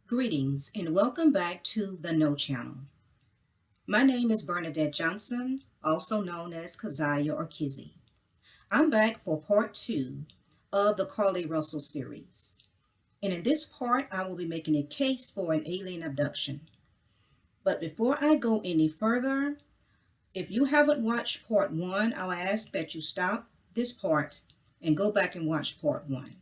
Greetings and welcome back to the No Channel. My name is Bernadette Johnson, also known as Keziah or Kizzy. I'm back for part 2 of the Carlee Russell series. And in this part, I will be making a case for an alien abduction. But before I go any further, if you haven't watched part 1, I'll ask that you stop this part and go back and watch part 1.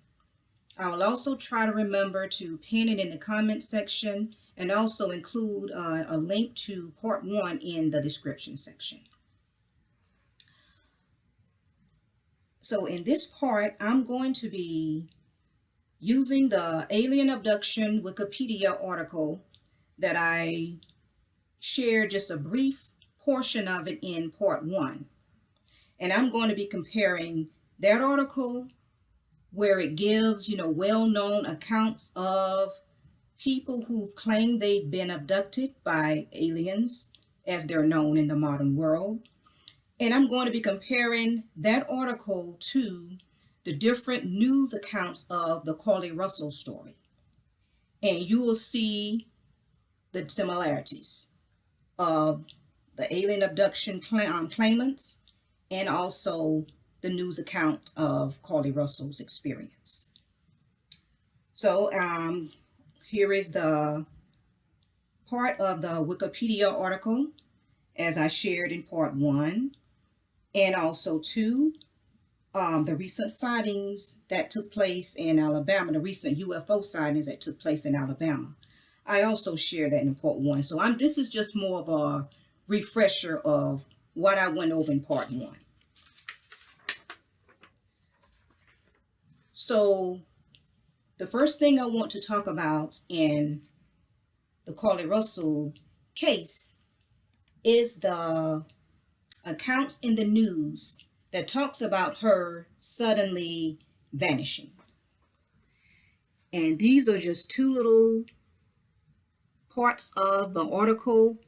I will also try to remember to pin it in the comment section and also include a link to part 1 in the description section. So in this part, I'm going to be using the alien abduction Wikipedia article that I shared just a brief portion of it in part 1. And I'm going to be comparing that article where it gives, well-known accounts of people who've claimed they've been abducted by aliens, as they're known in the modern world. And I'm going to be comparing that article to the different news accounts of the Carlee Russell story. And you will see the similarities of the alien abduction claimants and also the news account of Carlee Russell's experience. So here is the part of the Wikipedia article as I shared in part 1, and also 2, the recent sightings that took place in Alabama, the recent UFO sightings that took place in Alabama. I also share that in part 1. So this is just more of a refresher of what I went over in part 1. So the first thing I want to talk about in the Carlee Russell case is the accounts in the news that talks about her suddenly vanishing. And these are just 2 little parts of the article,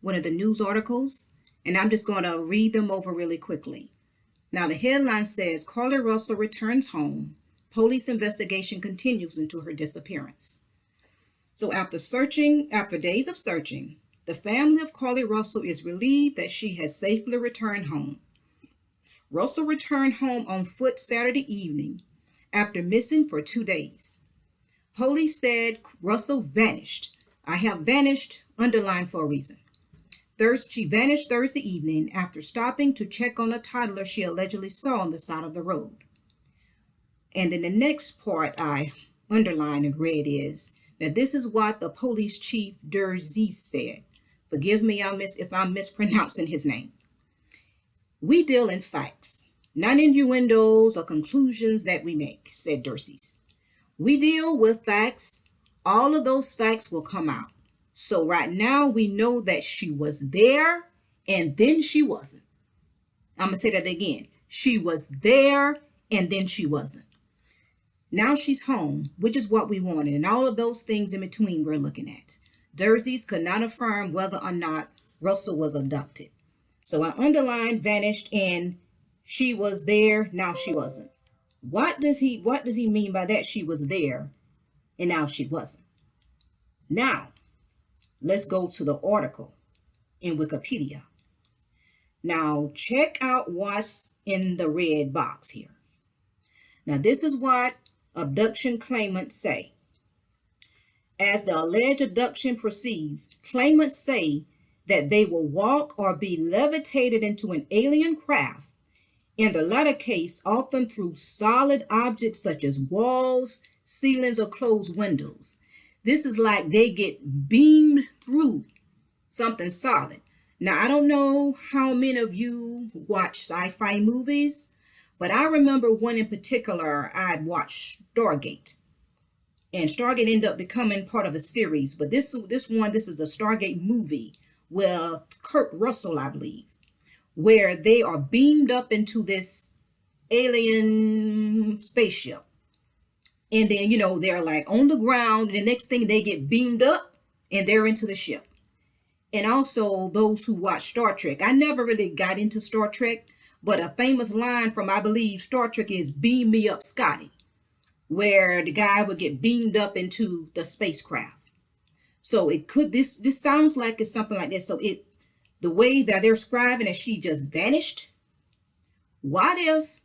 one of the news articles, and I'm just going to read them over really quickly. Now the headline says, Carlee Russell returns home. Police investigation continues into her disappearance. So after days of searching, the family of Carlee Russell is relieved that she has safely returned home. Russell returned home on foot Saturday evening after missing for 2 days. Police said Russell vanished. I have vanished underlined for a reason. She vanished Thursday evening after stopping to check on a toddler she allegedly saw on the side of the road. And then the next part I underlined and read is, now this is what the police chief Dersey said. Forgive me if I'm mispronouncing his name. We deal in facts, not innuendos or conclusions that we make, said Dersey. We deal with facts. All of those facts will come out. So right now we know that she was there and then she wasn't. I'm going to say that again. She was there and then she wasn't. Now she's home, which is what we wanted, and all of those things in between we're looking at. Dersey's could not affirm whether or not Russell was abducted. So I underlined vanished and she was there, now she wasn't. What does he mean by that? She was there and now she wasn't. Now, let's go to the article in Wikipedia. Now, check out what's in the red box here. Now, this is what abduction claimants say. As the alleged abduction proceeds, claimants say that they will walk or be levitated into an alien craft, in the latter case, often through solid objects such as walls, ceilings, or closed windows. This is like they get beamed through something solid. Now, I don't know how many of you watch sci-fi movies, but I remember one in particular I'd watched, Stargate. And Stargate ended up becoming part of a series. But this is a Stargate movie with Kurt Russell, I believe, where they are beamed up into this alien spaceship. And then, they're like on the ground. And the next thing, they get beamed up and they're into the ship. And also those who watch Star Trek. I never really got into Star Trek, but a famous line from, I believe, Star Trek is "Beam me up, Scotty," where the guy would get beamed up into the spacecraft. So this sounds like it's something like this. So the way that they're describing that she just vanished. What if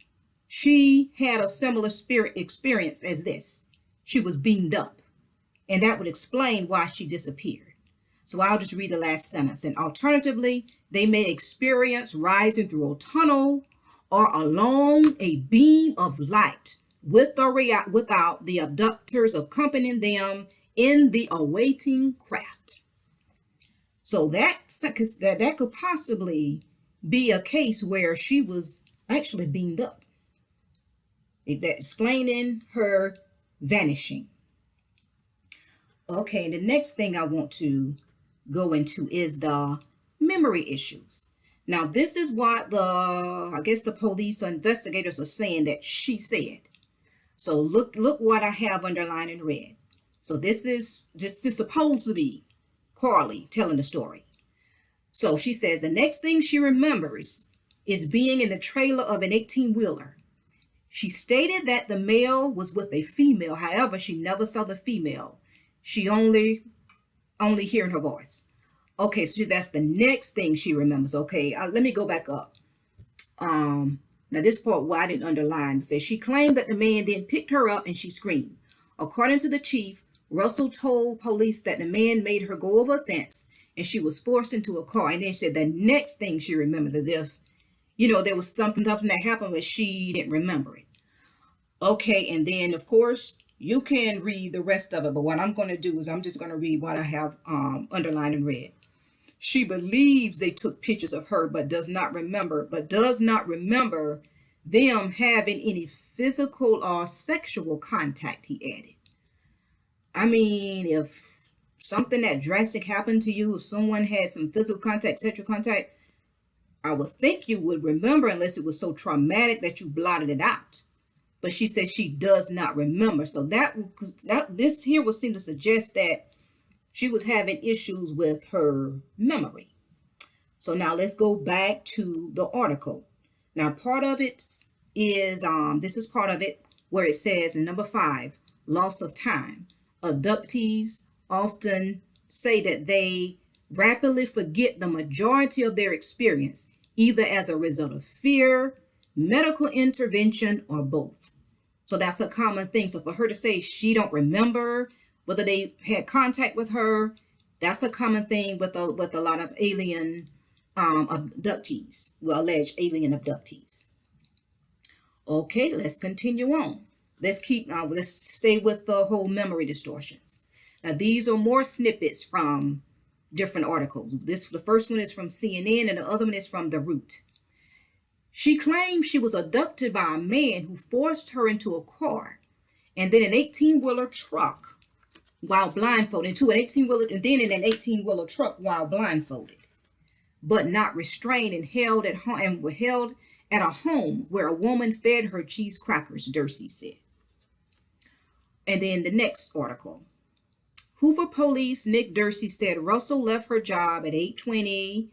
she had a similar spirit experience as this? She was beamed up, and that would explain why she disappeared. So I'll just read the last sentence. And alternatively, they may experience rising through a tunnel or along a beam of light with or without the abductors accompanying them in the awaiting craft. So that could possibly be a case where she was actually beamed up. That explaining her vanishing. Okay, the next thing I want to go into is the memory issues. Now, this is what the police or investigators are saying that she said. So look what I have underlined in red. So this is supposed to be Carlee telling the story. So she says the next thing she remembers is being in the trailer of an 18-wheeler. She stated that the male was with a female. However, she never saw the female. She only hearing her voice. Okay, so that's the next thing she remembers. Okay, let me go back up. Now this part why I didn't underline. It says she claimed that the man then picked her up and she screamed. According to the chief, Russell told police that the man made her go over a fence and she was forced into a car. And then she said the next thing she remembers, as if, there was something that happened, but she didn't remember it. Okay, and then of course you can read the rest of it, but what I'm going to do is I'm just going to read what I have underlined in red. She believes they took pictures of her, but does not remember them having any physical or sexual contact, he added. I mean, if something that drastic happened to you, if someone had some physical contact, sexual contact, I would think you would remember unless it was so traumatic that you blotted it out. But she says she does not remember. So this here would seem to suggest that she was having issues with her memory. So now let's go back to the article. Now part of it is, this is part of it where it says in number 5, loss of time. Abductees often say that they rapidly forget the majority of their experience, either as a result of fear, medical intervention, or both. So that's a common thing. So for her to say she don't remember whether they had contact with her, that's a common thing with a lot of alien abductees, alleged alien abductees. Okay, let's continue on. Let's stay with the whole memory distortions. Now these are more snippets from different articles. The first one is from CNN and the other one is from The Root. She claimed she was abducted by a man who forced her into a car and then an 18-wheeler truck while blindfolded, and then in an 18-wheeler truck while blindfolded, but not restrained and held at a home where a woman fed her cheese crackers, Dursey said. And then the next article. Hoover Police Nick Dursey said Russell left her job at 8:20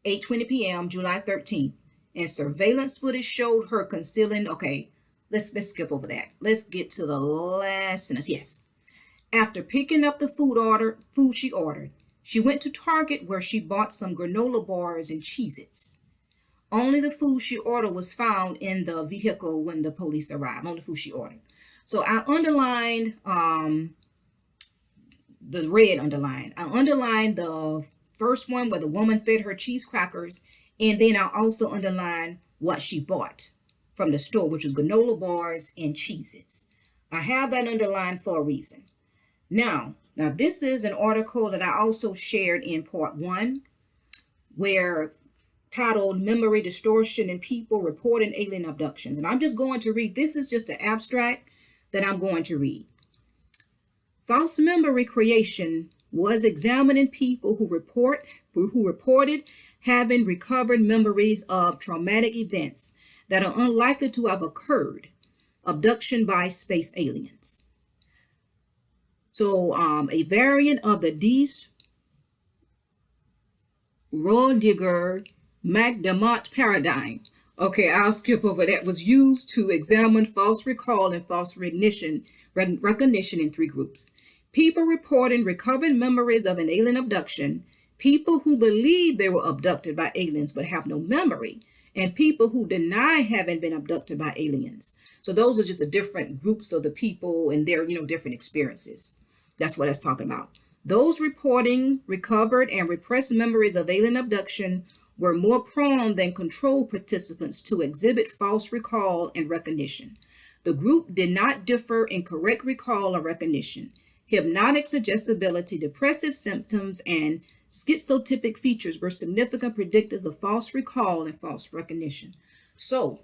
p.m. July 13th, and surveillance footage showed her concealing. Okay, let's skip over that. Let's get to the last sentence. Yes. After picking up the food she ordered, she went to Target where she bought some granola bars and Cheez-Its. Only the food she ordered was found in the vehicle when the police arrived. Only the food she ordered. So I underlined the red underline. I underlined the first one where the woman fed her cheese crackers, and then I also underlined what she bought from the store, which was granola bars and Cheez-Its. I have that underlined for a reason. Now this is an article that I also shared in part 1, where titled Memory Distortion in People Reporting Alien Abductions. And I'm just going to read, this is just an abstract that I'm going to read. false memory creation was examining people who reported having recovered memories of traumatic events that are unlikely to have occurred, abduction by space aliens. So a variant of the Rodiger-McDermott paradigm, okay, I'll skip over that, was used to examine false recall and false recognition in three groups. People reporting recovered memories of an alien abduction, people who believe they were abducted by aliens but have no memory, and people who deny having been abducted by aliens. So those are just the different groups of the people and their, different experiences. That's what that's talking about. Those reporting recovered and repressed memories of alien abduction were more prone than control participants to exhibit false recall and recognition. The group did not differ in correct recall or recognition. Hypnotic suggestibility, depressive symptoms, and schizotypic features were significant predictors of false recall and false recognition. So,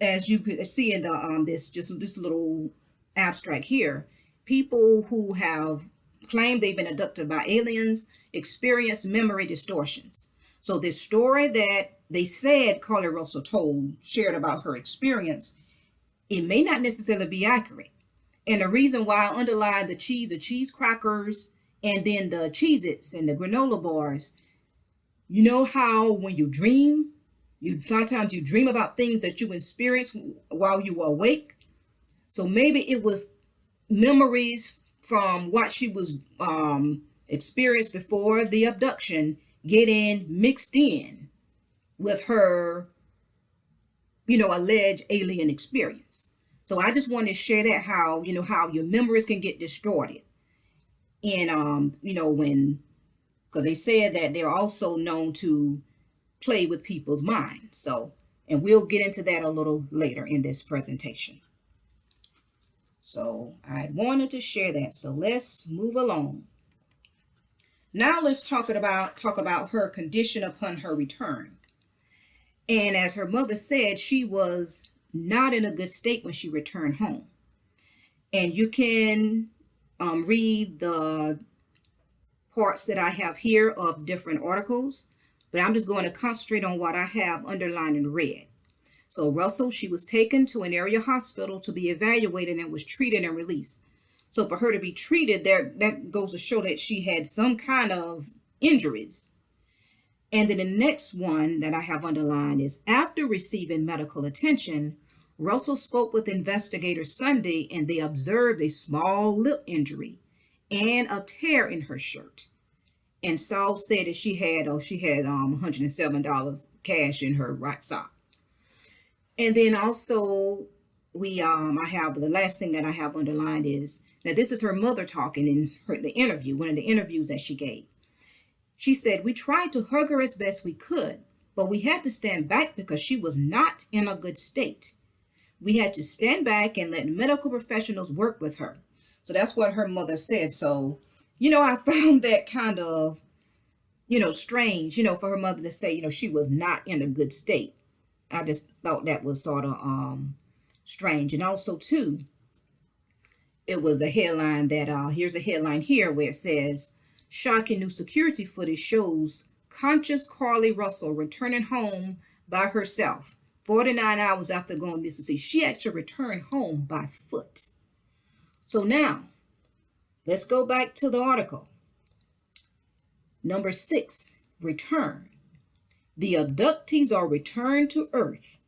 as you can see in the this little abstract here, people who have claimed they've been abducted by aliens experience memory distortions. So this story that they said Carlee Russell shared about her experience, it may not necessarily be accurate. And the reason why I underlined the cheese crackers, and then the Cheez-Its and the granola bars, you know how when you dream, sometimes you dream about things that you experienced while you were awake. So maybe it was memories from what she was experienced before the abduction getting mixed in with her, alleged alien experience. So I just wanted to share that how your memories can get distorted. And, because they said that they're also known to play with people's minds. So, and we'll get into that a little later in this presentation. So I wanted to share that. So let's move along. Now let's talk about her condition upon her return. And as her mother said, she was not in a good state when she returned home. And you can read the parts that I have here of different articles, but I'm just going to concentrate on what I have underlined in red. So Russell, she was taken to an area hospital to be evaluated and was treated and released. So for her to be treated, that goes to show that she had some kind of injuries. And then the next one that I have underlined is, after receiving medical attention, Russell spoke with investigators Sunday, and they observed a small lip injury and a tear in her shirt. And Saul said that she had $107 cash in her right sock. And then also I have the last thing that I have underlined is, now this is her mother talking in the interview, one of the interviews that she gave. She said, "We tried to hug her as best we could, but we had to stand back because she was not in a good state. We had to stand back and let medical professionals work with her." So that's what her mother said. So, I found that kind of, strange, for her mother to say, she was not in a good state. I just thought that was sort of strange. And also, too, it was a headline that, here's a headline here where it says, "Shocking new security footage shows conscious Carlee Russell returning home by herself 49 hours after going missing." She actually returned home by foot. So now, let's go back to the article. Number 6, return. The abductees are returned to Earth,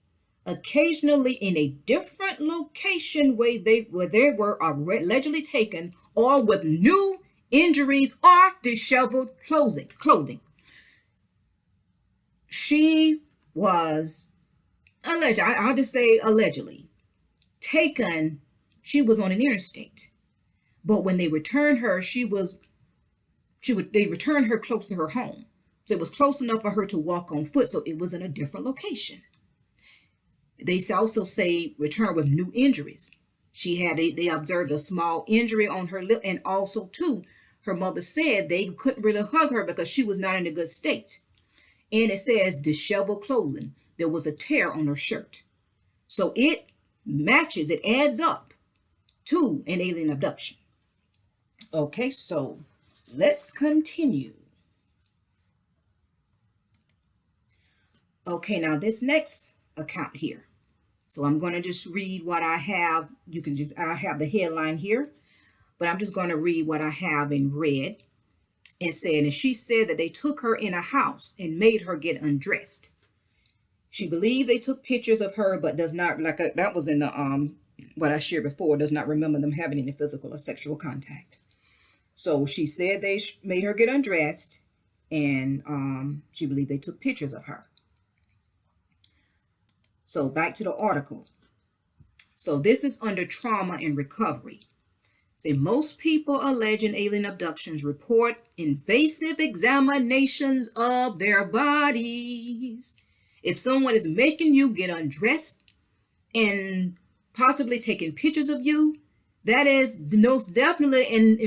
occasionally in a different location where they were allegedly taken, or with new injuries or disheveled clothing. She was I'll just say allegedly taken. She was on an interstate, but when they returned her, they returned her close to her home. So it was close enough for her to walk on foot. So it was in a different location. They also say return with new injuries. They observed a small injury on her lip, and also too, her mother said they couldn't really hug her because she was not in a good state. And it says disheveled clothing. There was a tear on her shirt. So it adds up to an alien abduction. Okay, so let's continue. Okay, now this next account here. So I'm going to just read what I have. I have the headline here, but I'm just going to read what I have in red. And said, and she said that they took her in a house and made her get undressed. She believes they took pictures of her, but does not, that was in the what I shared before, does not remember them having any physical or sexual contact. So she said they made her get undressed, and she believed they took pictures of her. So back to the article. So this is under trauma and recovery. Say most people alleging alien abductions report invasive examinations of their bodies. If someone is making you get undressed and possibly taking pictures of you, that is most definitely an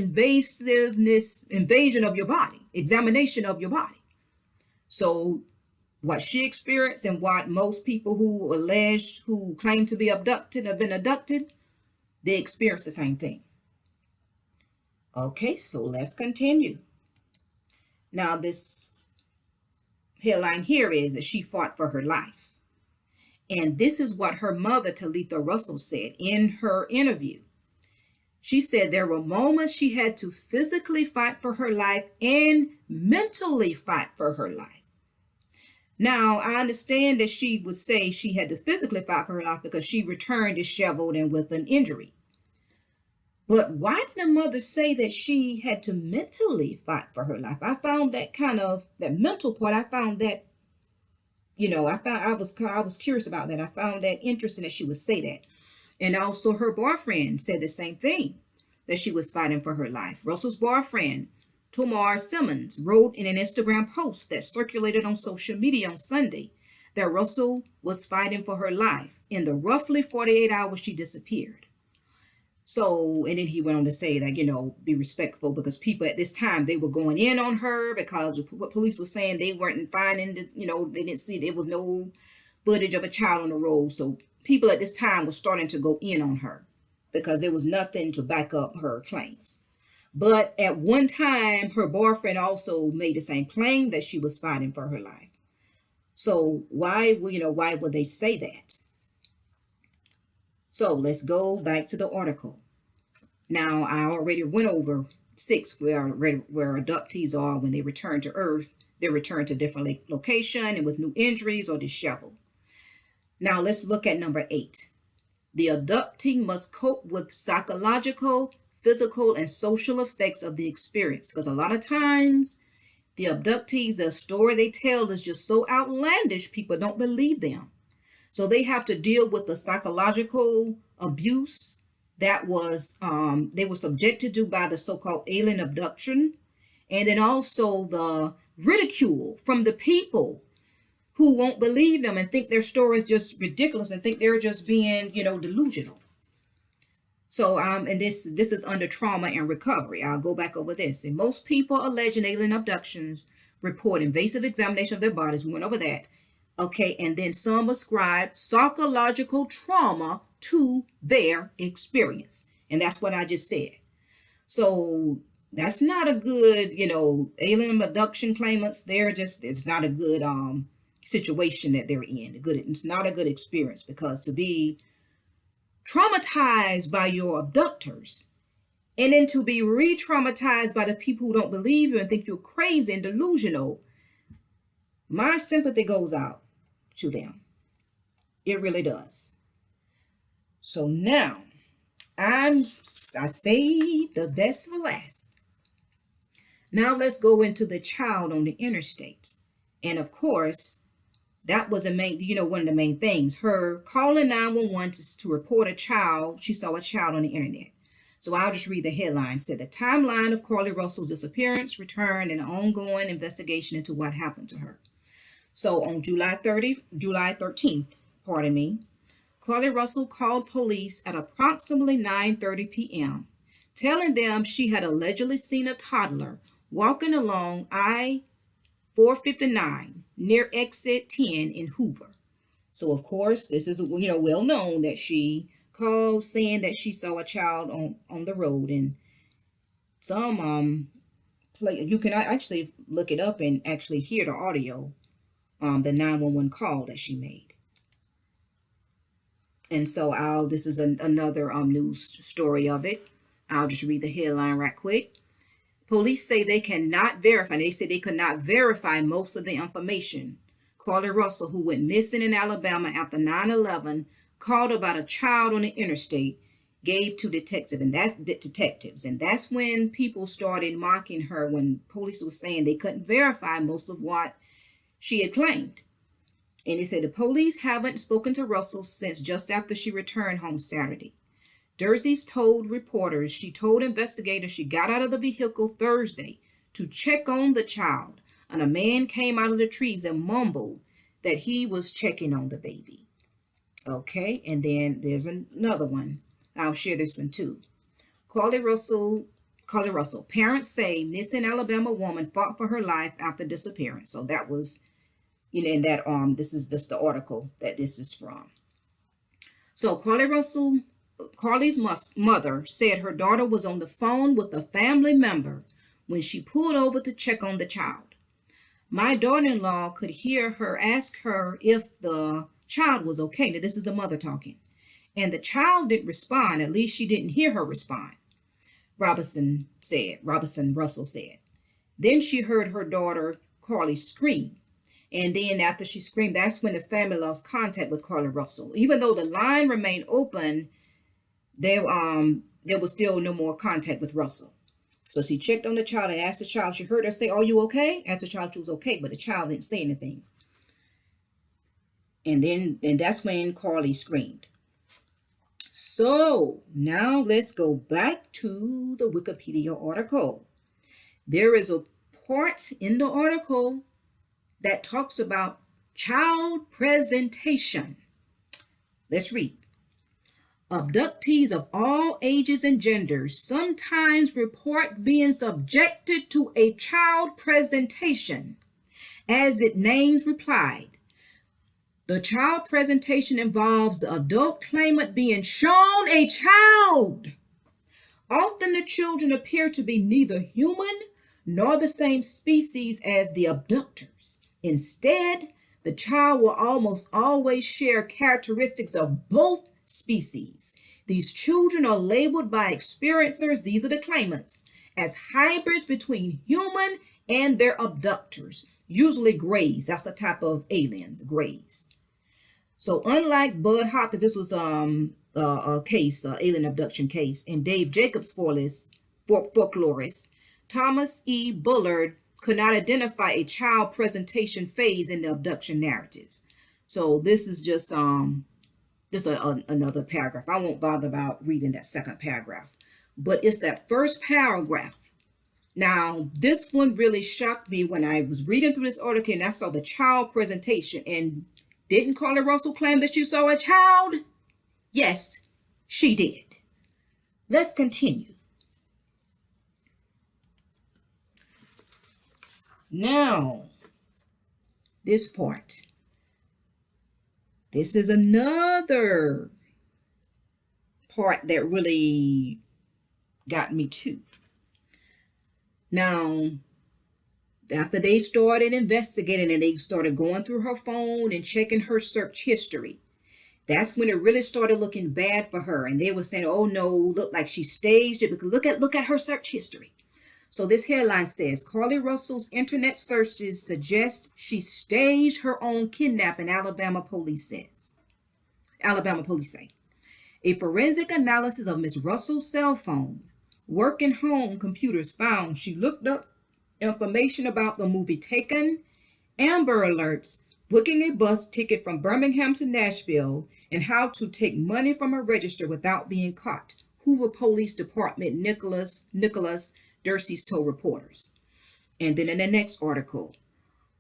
invasion of your body, examination of your body. So what she experienced and what most people who claim to be abducted, have been abducted, they experience the same thing. Okay, so let's continue. Now, this headline here is that she fought for her life. And this is what her mother, Talitha Russell, said in her interview. She said there were moments she had to physically fight for her life and mentally fight for her life. Now, I understand that she would say she had to physically fight for her life because she returned disheveled and with an injury. But why did the mother say that she had to mentally fight for her life? I found that that mental part, I found that, I was curious about that. I found that interesting that she would say that. And also her boyfriend said the same thing, that she was fighting for her life. Russell's boyfriend, Tomar Simmons, wrote in an Instagram post that circulated on social media on Sunday that Russell was fighting for her life in the roughly 48 hours she disappeared. So, and then he went on to say that, be respectful because people at this time, they were going in on her because what police was saying, they weren't finding, they didn't see, there was no footage of a child on the road. So people at this time were starting to go in on her because there was nothing to back up her claims. But at one time, her boyfriend also made the same claim that she was fighting for her life. So why would they say that? So let's go back to the article. Now, I already went over 6 where abductees are when they return to Earth. They return to different location and with new injuries or disheveled. Now, let's look at number 8. The abductee must cope with psychological, physical, and social effects of the experience. Because a lot of times, the abductees, the story they tell is just so outlandish, people don't believe them. So they have to deal with the psychological abuse that was they were subjected to by the so-called alien abduction, and then also the ridicule from the people who won't believe them and think their story is just ridiculous and think they're just being, delusional. So and this is under trauma and recovery. I'll go back over this. And most people alleging alien abductions report invasive examination of their bodies. We went over that. Okay, and then some ascribe psychological trauma to their experience. And that's what I just said. So that's not a good, alien abduction claimants. It's not a good situation that they're in. It's not a good experience because to be traumatized by your abductors and then to be re-traumatized by the people who don't believe you and think you're crazy and delusional, my sympathy goes out to them. It really does. So now I saved the best for last. Now let's go into the child on the interstate. And of course, that was one of the main things. Her calling 911 to report a child. She saw a child on the internet. So I'll just read the headline. It said the timeline of Carlee Russell's disappearance, return, and an ongoing investigation into what happened to her. So on July 13th, Carlee Russell called police at approximately 9:30 p.m., telling them she had allegedly seen a toddler walking along I-459 near exit 10 in Hoover. So of course, this is well known that she called saying that she saw a child on the road, and some play. You can actually look it up and actually hear the audio, the 911 call that she made. And so this is another news story of it. I'll just read the headline right quick. Police say they cannot verify. They said they could not verify most of the information. Carlee Russell, who went missing in Alabama after 9/11, called about a child on the interstate, gave to detectives, and that's when people started mocking her, when police was saying they couldn't verify most of what she had claimed. And he said the police haven't spoken to Russell since just after she returned home Saturday. Dersies told reporters she told investigators she got out of the vehicle Thursday to check on the child, and a man came out of the trees and mumbled that he was checking on the baby. Okay, and then there's another one. I'll share this one too. Carlee Russell. Parents say missing Alabama woman fought for her life after disappearance. So that was, in that this is just the article that this is from. So Carlee's mother said her daughter was on the phone with a family member when she pulled over to check on the child. My daughter-in-law could hear her ask her if the child was okay. Now, this is the mother talking. And the child didn't respond. At least she didn't hear her respond, Robinson Russell said. Then she heard her daughter, Carlee, scream. And then after she screamed, that's when the family lost contact with Carlee Russell. Even though the line remained open, there was still no more contact with Russell. So she checked on the child and asked the child. She heard her say, "Are you okay?" Asked the child she was okay, but the child didn't say anything. And that's when Carlee screamed. So now let's go back to the Wikipedia article. There is a part in the article that talks about child presentation. Let's read. Abductees of all ages and genders sometimes report being subjected to a child presentation. As its name replied, the child presentation involves the adult claimant being shown a child. Often the children appear to be neither human nor the same species as the abductors. Instead, the child will almost always share characteristics of both species. These children are labeled by experiencers, these are the claimants, as hybrids between human and their abductors, usually grays. That's a type of alien, the grays. So unlike Bud Hopkins, this was a case, alien abduction case, and Dave Jacobs' folklorist, Thomas E. Bullard could not identify a child presentation phase in the abduction narrative. So this is just another paragraph. I won't bother about reading that second paragraph, but it's that first paragraph. Now, this one really shocked me when I was reading through this article and I saw the child presentation. And didn't Carlee Russell claim that she saw a child? Yes, she did. Let's continue. Now, this part. This is another part that really got me too. Now, after they started investigating and they started going through her phone and checking her search history, that's when it really started looking bad for her. And they were saying, "Oh no, look like she staged it, because look at her search history." So this headline says, Carlee Russell's internet searches suggest she staged her own kidnapping, Alabama police say. A forensic analysis of Ms. Russell's cell phone, work and home computers found she looked up information about the movie Taken, Amber Alerts, booking a bus ticket from Birmingham to Nashville, and how to take money from a register without being caught, Hoover Police Department Nicholas Dersies told reporters. And then in the next article,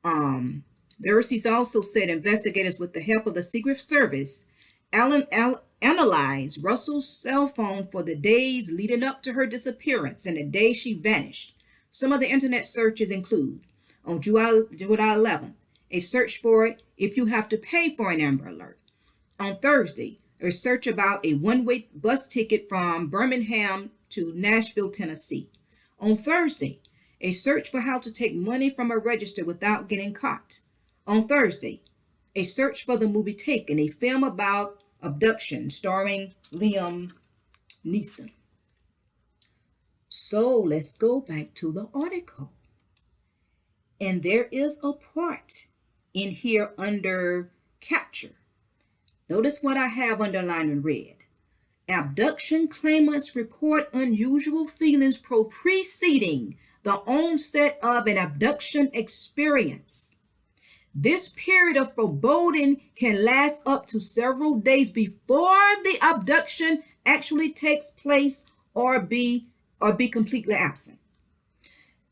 Dersies also said investigators, with the help of the Secret Service, analyzed Russell's cell phone for the days leading up to her disappearance and the day she vanished. Some of the internet searches include, on July 11th, a search for it if you have to pay for an Amber Alert. On Thursday, a search about a one-way bus ticket from Birmingham to Nashville, Tennessee. On Thursday, a search for how to take money from a register without getting caught. On Thursday, a search for the movie Taken, a film about abduction starring Liam Neeson. So let's go back to the article. And there is a part in here under capture. Notice what I have underlined in red. Abduction claimants report unusual feelings preceding the onset of an abduction experience. This period of foreboding can last up to several days before the abduction actually takes place or be completely absent.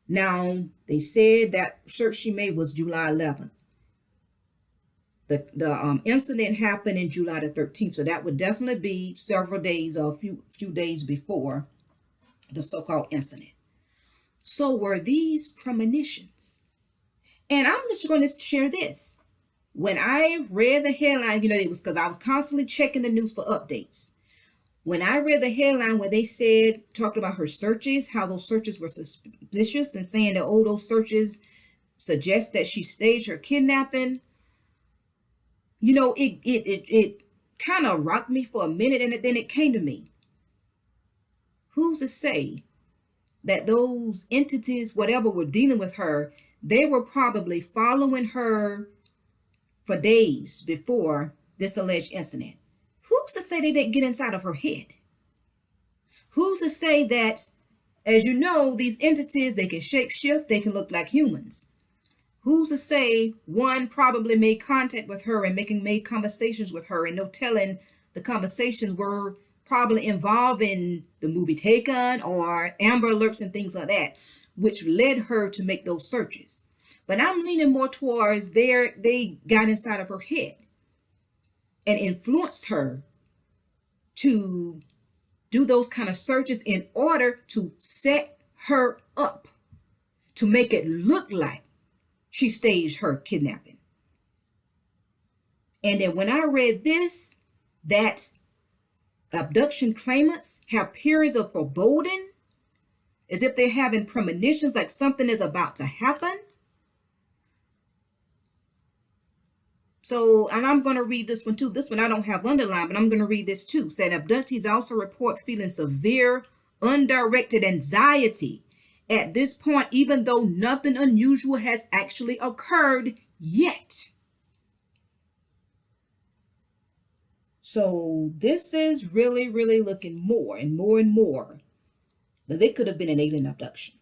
Now, they said that search she made was July 11th. The incident happened in July the 13th, so that would definitely be several days or a few days before the so-called incident. So were these premonitions? And I'm just going to share this. When I read the headline, it was because I was constantly checking the news for updates. When I read the headline where they talked about her searches, how those searches were suspicious and saying that, those searches suggest that she staged her kidnapping, it kind of rocked me for a minute, and then it came to me. Who's to say that those entities, whatever were dealing with her, they were probably following her for days before this alleged incident? Who's to say they didn't get inside of her head? Who's to say that, as you know, these entities, they can shape shift, they can look like humans? Who's to say one probably made contact with her and made conversations with her, and no telling the conversations were probably involving the movie Taken or Amber Alerts and things like that, which led her to make those searches. But I'm leaning more towards they got inside of her head and influenced her to do those kind of searches in order to set her up, to make it look like she staged her kidnapping. And then when I read this, that abduction claimants have periods of foreboding, as if they're having premonitions, like something is about to happen. So, and I'm going to read this one too. This one I don't have underlined, but I'm going to read this too. Said abductees also report feeling severe, undirected anxiety at this point, even though nothing unusual has actually occurred yet. So this is really, really looking more and more and more that it could have been an alien abduction.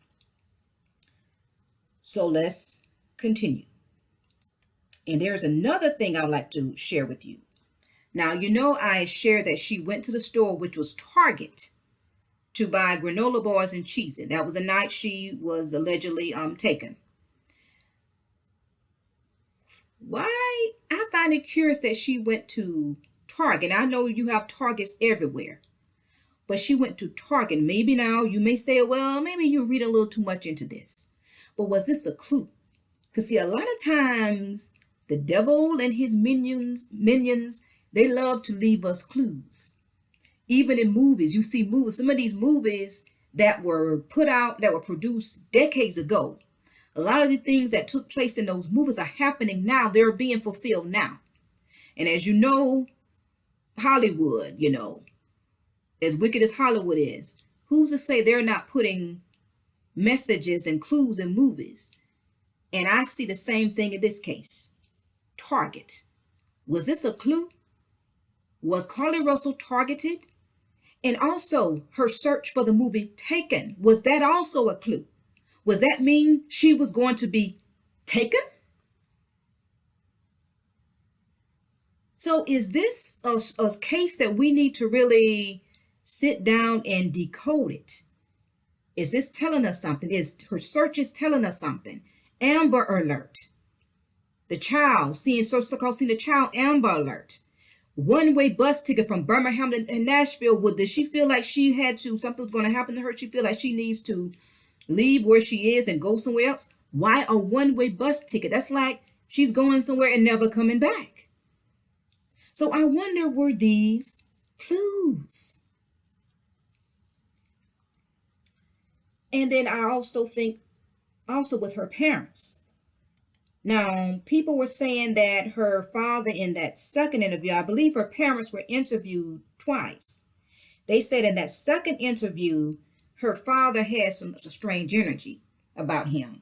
So let's continue. And there's another thing I'd like to share with you. Now, I shared that she went to the store, which was Target, to buy granola bars and cheese. That was the night she was allegedly taken. Why? I find it curious that she went to Target. I know you have Targets everywhere, but she went to Target. Maybe now you may say, well, maybe you read a little too much into this. But was this a clue? Because see, a lot of times the devil and his minions, they love to leave us clues. Even in movies, you see movies, some of these movies that were put out, that were produced decades ago. A lot of the things that took place in those movies are happening now. They're being fulfilled now. And as you know, Hollywood, as wicked as Hollywood is, who's to say they're not putting messages and clues in movies? And I see the same thing in this case. Target. Was this a clue? Was Carlee Russell targeted? And also her search for the movie Taken, was that also a clue? Was that mean she was going to be taken? So is this a case that we need to really sit down and decode it? Is this telling us something? Is her searches telling us something? Amber Alert. The child, seeing the child, Amber Alert. One-way bus ticket from Birmingham to Nashville. Did she feel like she had to, something was going to happen to her? She feel like she needs to leave where she is and go somewhere else? Why a one-way bus ticket? That's like she's going somewhere and never coming back. So I wonder, were these clues? And then I also think also with her parents. Now, people were saying that her father in that second interview, I believe her parents were interviewed twice. They said in that second interview, her father had some strange energy about him.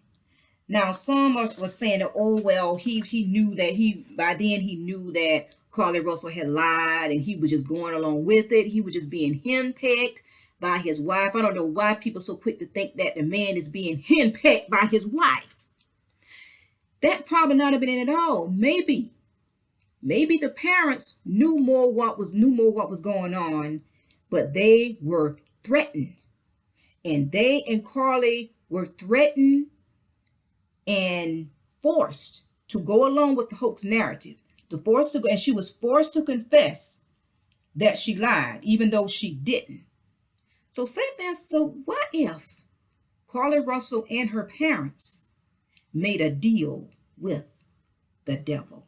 Now, some was saying that, oh, well, he knew that by then he knew that Carlee Russell had lied and he was just going along with it. He was just being henpecked by his wife. I don't know why people so quick to think that the man is being henpecked by his wife. That probably not have been it at all. Maybe the parents knew more what was going on, but they were threatened. And they and Carlee were threatened and forced to go along with the hoax narrative. And she was forced to confess that she lied, even though she didn't. So what if Carlee Russell and her parents made a deal with the devil?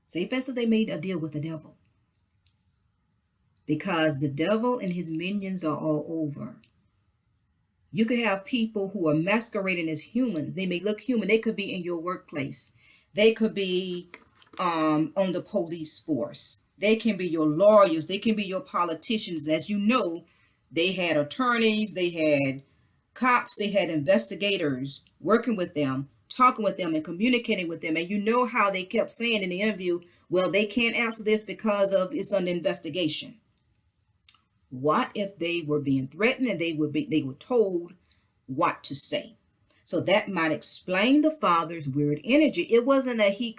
Say fast, they made a deal with the devil. Because the devil and his minions are all over. You could have people who are masquerading as human. They may look human. They could be in your workplace. They could be on the police force. They can be your lawyers. They can be your politicians. As you know, they had attorneys. They had cops. They had investigators working with them, talking with them and communicating with them. And you know how they kept saying in the interview, well, they can't answer this because it's under investigation. What if they were being threatened and they were told what to say? So that might explain the father's weird energy. It wasn't that he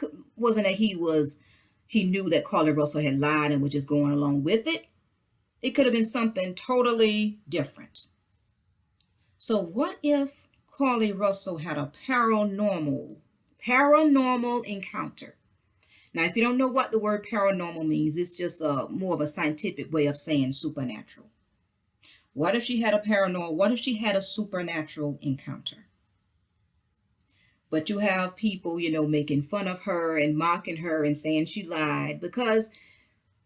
knew that Carlee Russell had lied and was just going along with it. It could have been something totally different. So what if Carlee Russell had a paranormal encounter? Now, if you don't know what the word paranormal means, it's just more of a scientific way of saying supernatural. What if she had a supernatural encounter? But you have people, making fun of her and mocking her and saying she lied because,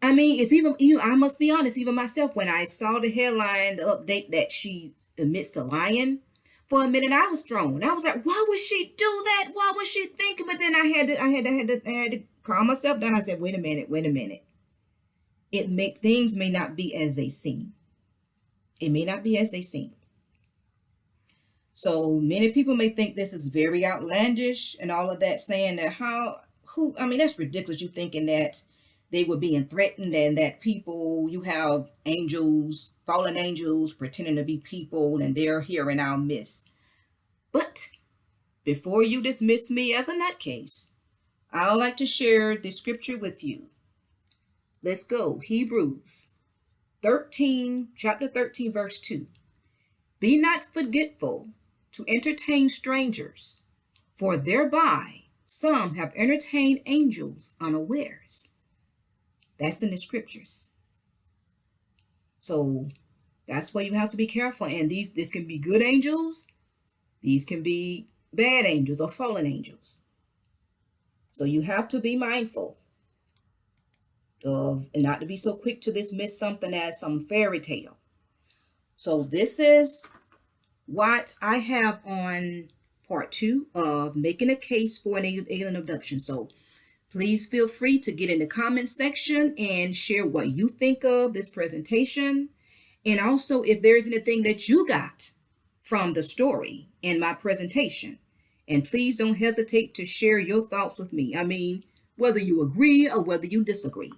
it's even, I must be honest, even myself, when I saw the headline, the update that she admits to lying, for a minute I was thrown. I was like, why would she do that? What was she thinking? But then I had to calm myself down. I said, wait a minute. Things may not be as they seem. It may not be as they seem. So many people may think this is very outlandish and all of that, saying that that's ridiculous. You thinking that they were being threatened and that you have angels, fallen angels pretending to be people and they're here in our midst. But before you dismiss me as a nutcase, I would like to share the scripture with you. Let's go. Hebrews 13, chapter 13, verse 2. Be not forgetful to entertain strangers, for thereby some have entertained angels unawares. That's in the scriptures. So that's why you have to be careful. And this can be good angels. These can be bad angels or fallen angels. So you have to be mindful of, and not to be so quick to dismiss something as some fairy tale. So this is what I have on part 2 of making a case for an alien abduction. So please feel free to get in the comment section and share what you think of this presentation. And also if there's anything that you got from the story in my presentation. And please don't hesitate to share your thoughts with me. Whether you agree or whether you disagree,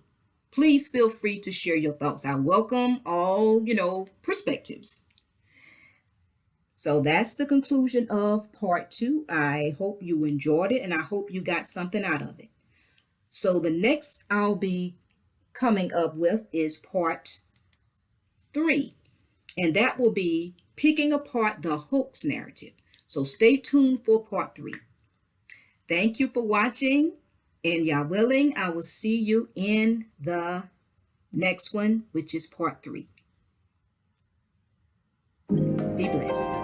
please feel free to share your thoughts. I welcome all, perspectives. So that's the conclusion of part 2. I hope you enjoyed it and I hope you got something out of it. So the next I'll be coming up with is part 3. And that will be picking apart the hoax narrative. So stay tuned for part 3. Thank you for watching. And Yah willing, I will see you in the next one, which is part 3. Be blessed.